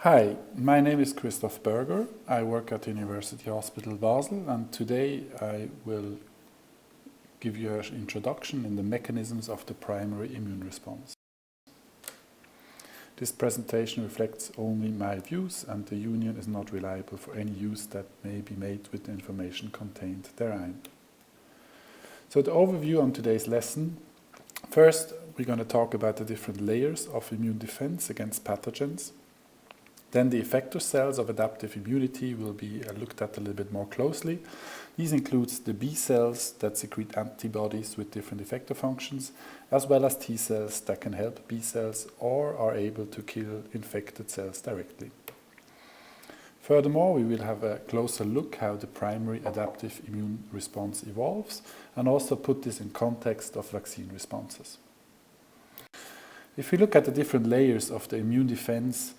Hi, my name is Christoph Berger. I work at University Hospital Basel, and today I will give you an introduction in the mechanisms of the primary immune response. This presentation reflects only my views, and the union is not reliable for any use that may be made with the information contained therein. So the overview on today's lesson. First, we're going to talk about the different layers of immune defense against pathogens. Then the effector cells of adaptive immunity will be looked at a little bit more closely. These include the B cells that secrete antibodies with different effector functions, as well as T cells that can help B cells or are able to kill infected cells directly. Furthermore, we will have a closer look how the primary adaptive immune response evolves, and also put this in context of vaccine responses. If we look at the different layers of the immune defense,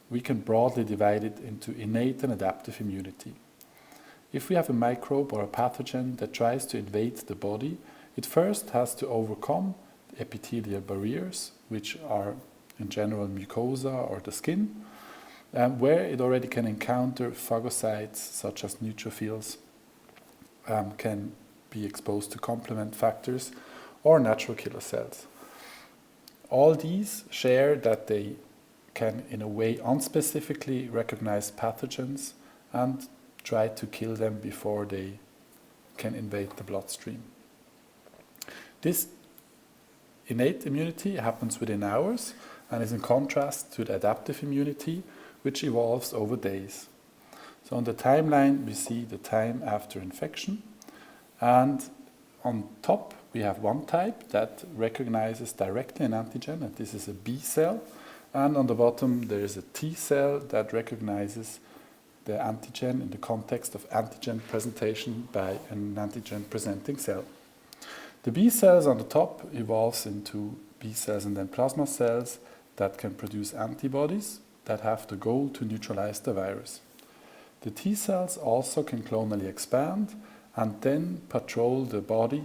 we can broadly divide it into innate and adaptive immunity. If we have a microbe or a pathogen that tries to invade the body, it first has to overcome the epithelial barriers, which are in general mucosa or the skin, where it already can encounter phagocytes such as neutrophils, can be exposed to complement factors or natural killer cells. All these share that they can in a way unspecifically recognize pathogens and try to kill them before they can invade the bloodstream. This innate immunity happens within hours and is in contrast to the adaptive immunity, which evolves over days. So on the timeline we see the time after infection, and on top we have one type that recognizes directly an antigen, and this is a B cell. And on the bottom, there is a T cell that recognizes the antigen in the context of antigen presentation by an antigen-presenting cell. The B cells on the top evolves into B cells and then plasma cells that can produce antibodies that have the goal to neutralize the virus. The T cells also can clonally expand and then patrol the body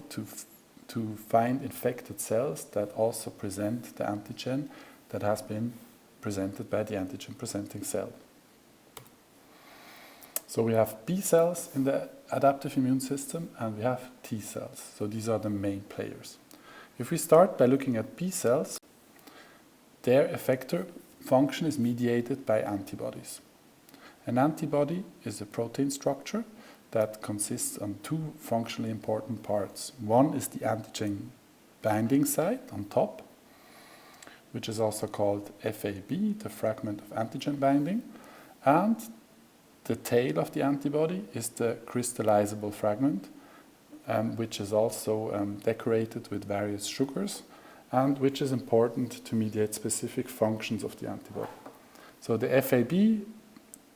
to find infected cells that also present the antigen that has been presented by the antigen-presenting cell. So we have B cells in the adaptive immune system and we have T cells. So these are the main players. If we start by looking at B cells, their effector function is mediated by antibodies. An antibody is a protein structure that consists on two functionally important parts. One is the antigen binding site on top, which is also called FAB, the fragment of antigen binding, and the tail of the antibody is the crystallizable fragment, which is also decorated with various sugars, and which is important to mediate specific functions of the antibody. So the FAB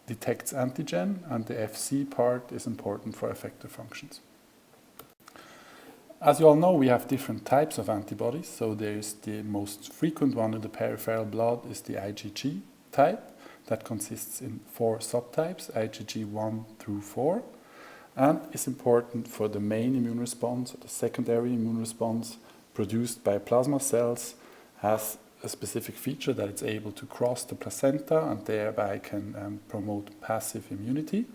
detects antigen, and the FC part is important for effector functions. As you all know, we have different types of antibodies. So there's the most frequent one in the peripheral blood is the IgG type that consists in 4 subtypes, IgG 1 through 4, and is important for the main immune response, or the secondary immune response produced by plasma cells, has a specific feature that it's able to cross the placenta and thereby can promote passive immunity,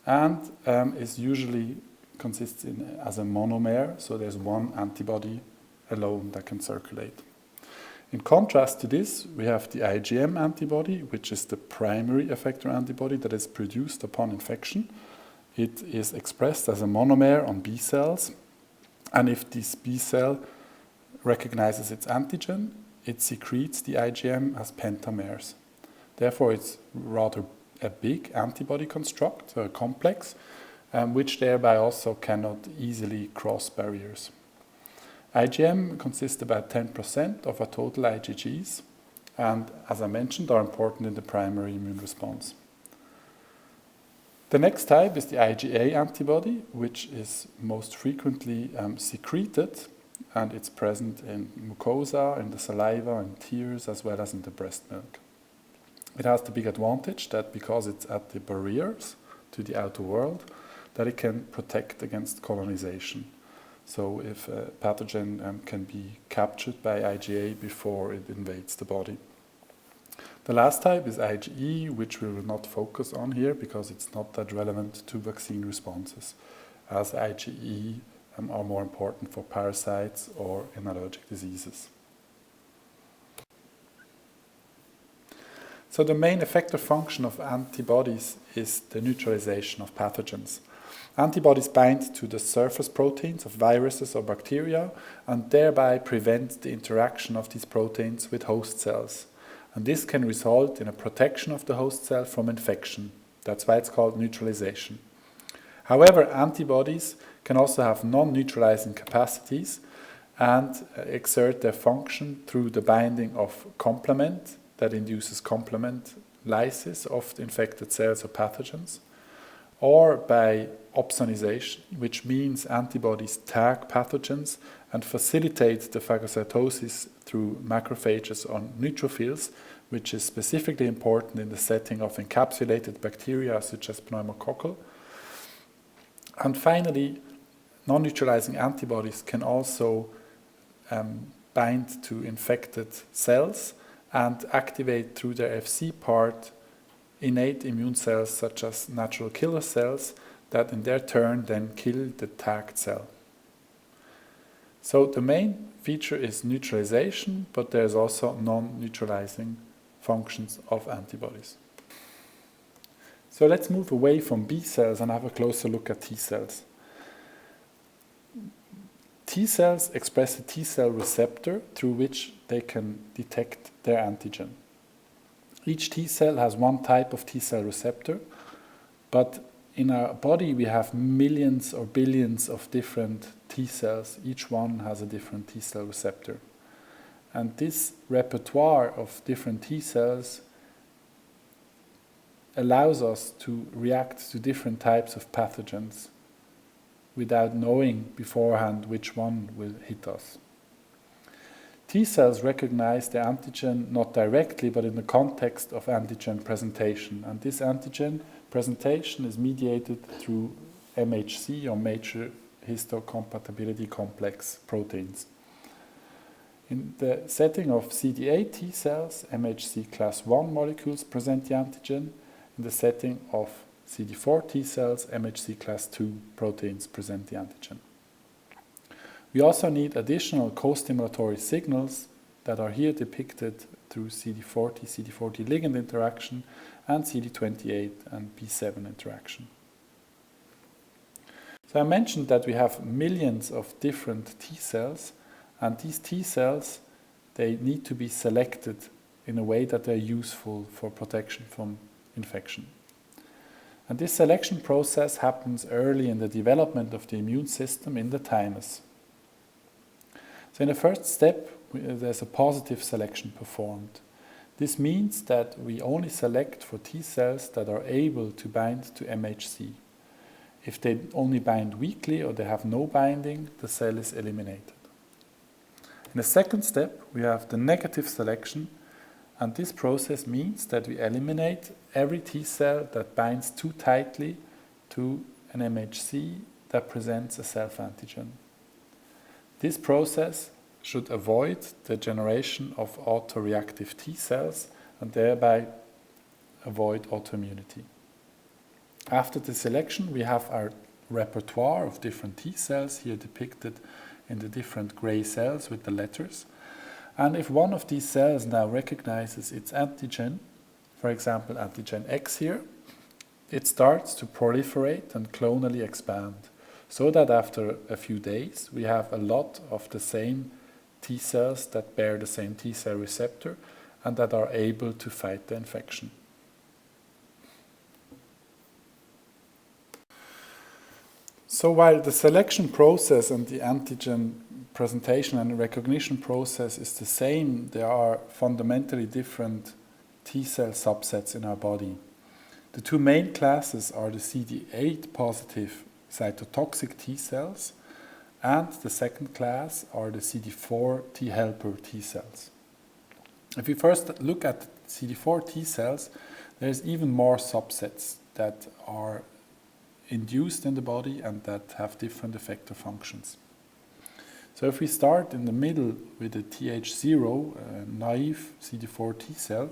and is usually consists as a monomer, so there's one antibody alone that can circulate. In contrast to this, we have the IgM antibody, which is the primary effector antibody that is produced upon infection. It is expressed as a monomer on B cells, and if this B cell recognizes its antigen, it secretes the IgM as pentamers. Therefore, it's rather a big antibody construct, a complex, which thereby also cannot easily cross barriers. IgM consists about 10% of our total IgGs, and as I mentioned, are important in the primary immune response. The next type is the IgA antibody, which is most frequently secreted, and it's present in mucosa, in the saliva, in tears, as well as in the breast milk. It has the big advantage that because it's at the barriers to the outer world, that it can protect against colonization. So if a pathogen can be captured by IgA before it invades the body. The last type is IgE, which we will not focus on here because it's not that relevant to vaccine responses, as IgE are more important for parasites or in allergic diseases. So the main effector function of antibodies is the neutralization of pathogens. Antibodies bind to the surface proteins of viruses or bacteria and thereby prevent the interaction of these proteins with host cells. And this can result in a protection of the host cell from infection. That's why it's called neutralization. However, antibodies can also have non-neutralizing capacities and exert their function through the binding of complement that induces complement lysis of the infected cells or pathogens, or by opsonization, which means antibodies tag pathogens and facilitate the phagocytosis through macrophages on neutrophils, which is specifically important in the setting of encapsulated bacteria such as pneumococcal. And finally, non-neutralizing antibodies can also bind to infected cells and activate through their Fc part innate immune cells such as natural killer cells that in their turn then kill the tagged cell. So the main feature is neutralization, but there's also non-neutralizing functions of antibodies. So let's move away from B cells and have a closer look at T cells. T cells express a T cell receptor through which they can detect their antigen. Each T cell has one type of T cell receptor, but in our body we have millions or billions of different T cells. Each one has a different T cell receptor. And this repertoire of different T cells allows us to react to different types of pathogens without knowing beforehand which one will hit us. T cells recognize the antigen not directly, but in the context of antigen presentation. And this antigen presentation is mediated through MHC, or major histocompatibility complex proteins. In the setting of CD8 T cells, MHC class I molecules present the antigen. In the setting of CD4 T cells, MHC class II proteins present the antigen. We also need additional co-stimulatory signals that are here depicted through CD40 ligand interaction and CD28 and B7 interaction. So I mentioned that we have millions of different T cells, and these T cells, they need to be selected in a way that they're useful for protection from infection. And this selection process happens early in the development of the immune system in the thymus. So in the first step, there's a positive selection performed. This means that we only select for T cells that are able to bind to MHC. If they only bind weakly or they have no binding, the cell is eliminated. In the second step, we have the negative selection, and this process means that we eliminate every T cell that binds too tightly to an MHC that presents a self-antigen. This process should avoid the generation of autoreactive T cells and thereby avoid autoimmunity. After the selection, we have our repertoire of different T cells, here depicted in the different gray cells with the letters. And if one of these cells now recognizes its antigen, for example antigen X here, it starts to proliferate and clonally expand, so that after a few days we have a lot of the same T cells that bear the same T cell receptor and that are able to fight the infection. So while the selection process and the antigen presentation and recognition process is the same, there are fundamentally different T cell subsets in our body. The two main classes are the CD8 positive cytotoxic T cells, and the second class are the CD4 T helper T cells. If we first look at CD4 T cells, there's even more subsets that are induced in the body and that have different effector functions. So if we start in the middle with the TH0, naive CD4 T cell,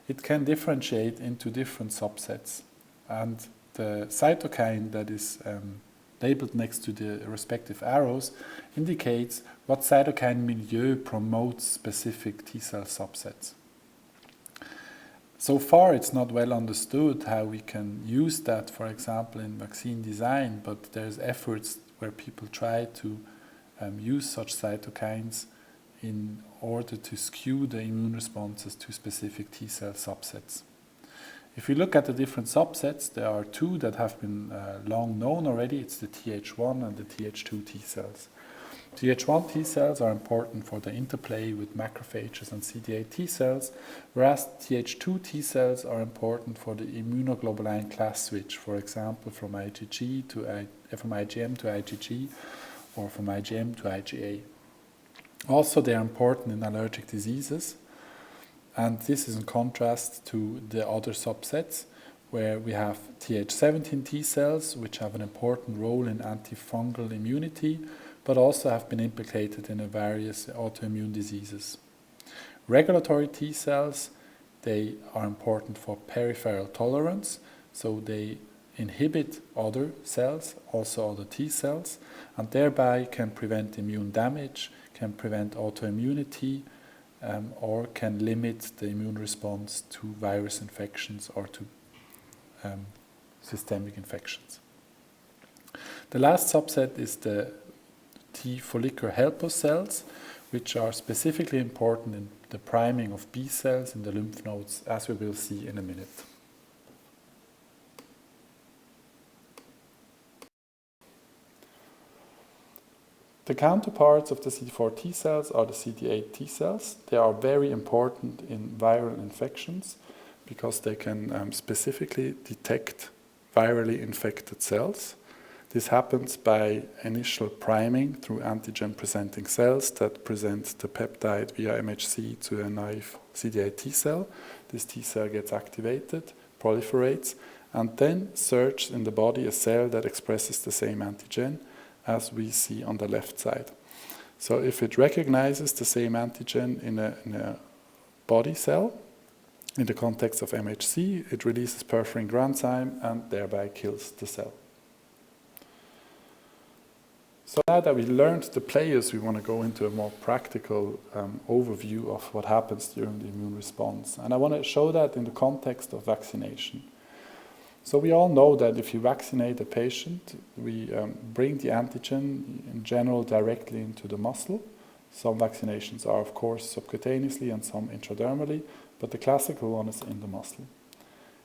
it can differentiate into different subsets. And the cytokine that is labeled next to the respective arrows indicates what cytokine milieu promotes specific T-cell subsets. So far, it's not well understood how we can use that, for example, in vaccine design, but there's efforts where people try to use such cytokines in order to skew the immune responses to specific T-cell subsets. If we look at the different subsets, there are two that have been long known already. It's the Th1 and the Th2 T-cells. Th1 T-cells are important for the interplay with macrophages and CD8 T-cells, whereas Th2 T-cells are important for the immunoglobulin class switch, for example, from IgM to IgG or from IgM to IgA. Also, they are important in allergic diseases, and this is in contrast to the other subsets, where we have Th17 T-cells, which have an important role in antifungal immunity, but also have been implicated in various autoimmune diseases. Regulatory T-cells, they are important for peripheral tolerance, so they inhibit other cells, also other T-cells, and thereby can prevent immune damage, can prevent autoimmunity, or can limit the immune response to virus infections or to systemic infections. The last subset is the T follicular helper cells, which are specifically important in the priming of B cells in the lymph nodes, as we will see in a minute. The counterparts of the CD4 T cells are the CD8 T cells. They are very important in viral infections because they can specifically detect virally infected cells. This happens by initial priming through antigen-presenting cells that present the peptide via MHC to a naive CD8 T cell. This T cell gets activated, proliferates, and then searches in the body a cell that expresses the same antigen as we see on the left side. So if it recognizes the same antigen in a body cell, in the context of MHC, it releases perforin granzyme and thereby kills the cell. So now that we learned the players, we want to go into a more practical overview of what happens during the immune response. And I want to show that in the context of vaccination. So we all know that if you vaccinate a patient, we bring the antigen in general directly into the muscle. Some vaccinations are, of course, subcutaneously and some intradermally, but the classical one is in the muscle.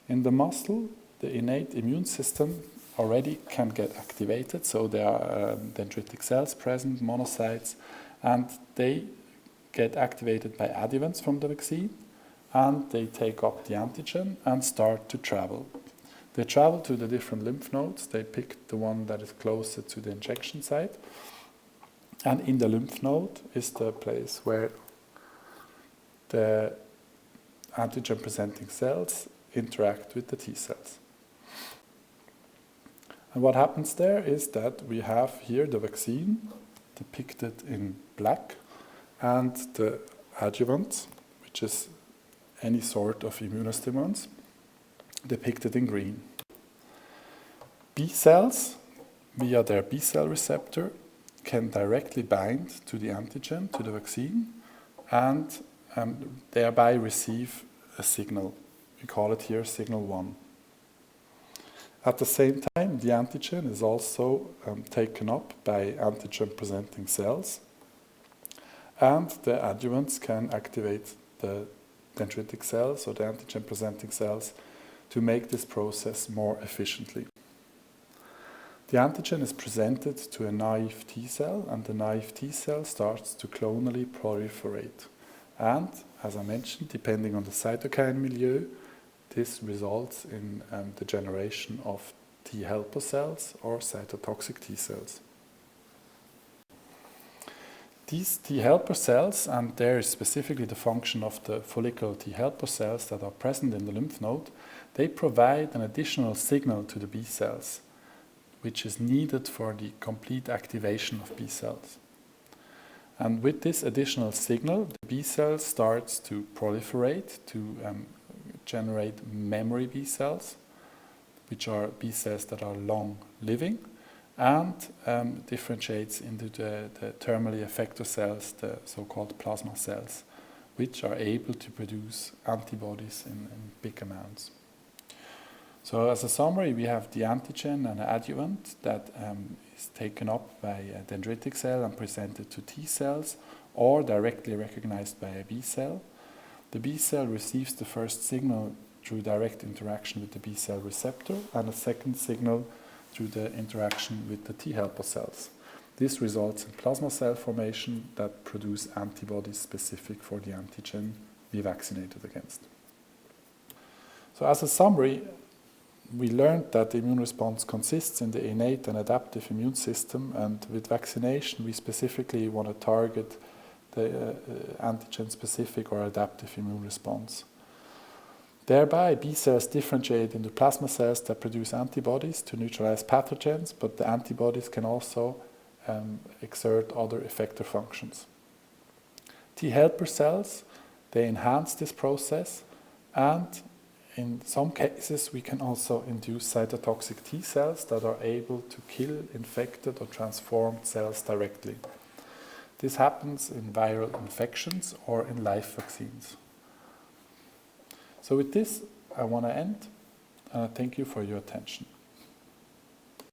In the muscle, the innate immune system already can get activated, so there are dendritic cells present, monocytes, and they get activated by adjuvants from the vaccine, and they take up the antigen and start to travel. They travel to the different lymph nodes. They pick the one that is closer to the injection site, and in the lymph node is the place where the antigen-presenting cells interact with the T cells. And what happens there is that we have here the vaccine depicted in black and the adjuvant, which is any sort of immunostimulants, depicted in green. B cells, via their B cell receptor, can directly bind to the antigen, to the vaccine, and thereby receive a signal. We call it here signal 1. At the same time, the antigen is also taken up by antigen-presenting cells, and the adjuvants can activate the dendritic cells or the antigen-presenting cells to make this process more efficiently. The antigen is presented to a naive T cell, and the naive T cell starts to clonally proliferate. And, as I mentioned, depending on the cytokine milieu, this results in the generation of T helper cells or cytotoxic T cells. These T helper cells, and there is specifically the function of the follicular T helper cells that are present in the lymph node, they provide an additional signal to the B cells, which is needed for the complete activation of B cells. And with this additional signal, the B cell starts to proliferate, to generate memory B cells, which are B cells that are long-living, and differentiates into the thermally effector cells, the so-called plasma cells, which are able to produce antibodies in big amounts. So as a summary, we have the antigen and adjuvant that is taken up by a dendritic cell and presented to T cells, or directly recognized by a B cell. The B cell receives the first signal through direct interaction with the B cell receptor, and a second signal through the interaction with the T helper cells. This results in plasma cell formation that produce antibodies specific for the antigen we vaccinated against. So as a summary, we learned that the immune response consists in the innate and adaptive immune system, and with vaccination we specifically want to target the antigen-specific or adaptive immune response. Thereby, B cells differentiate into plasma cells that produce antibodies to neutralize pathogens, but the antibodies can also exert other effector functions. T helper cells, they enhance this process, and in some cases we can also induce cytotoxic T cells that are able to kill infected or transformed cells directly. This happens in viral infections or in live vaccines. So with this, I want to end, and I thank you for your attention.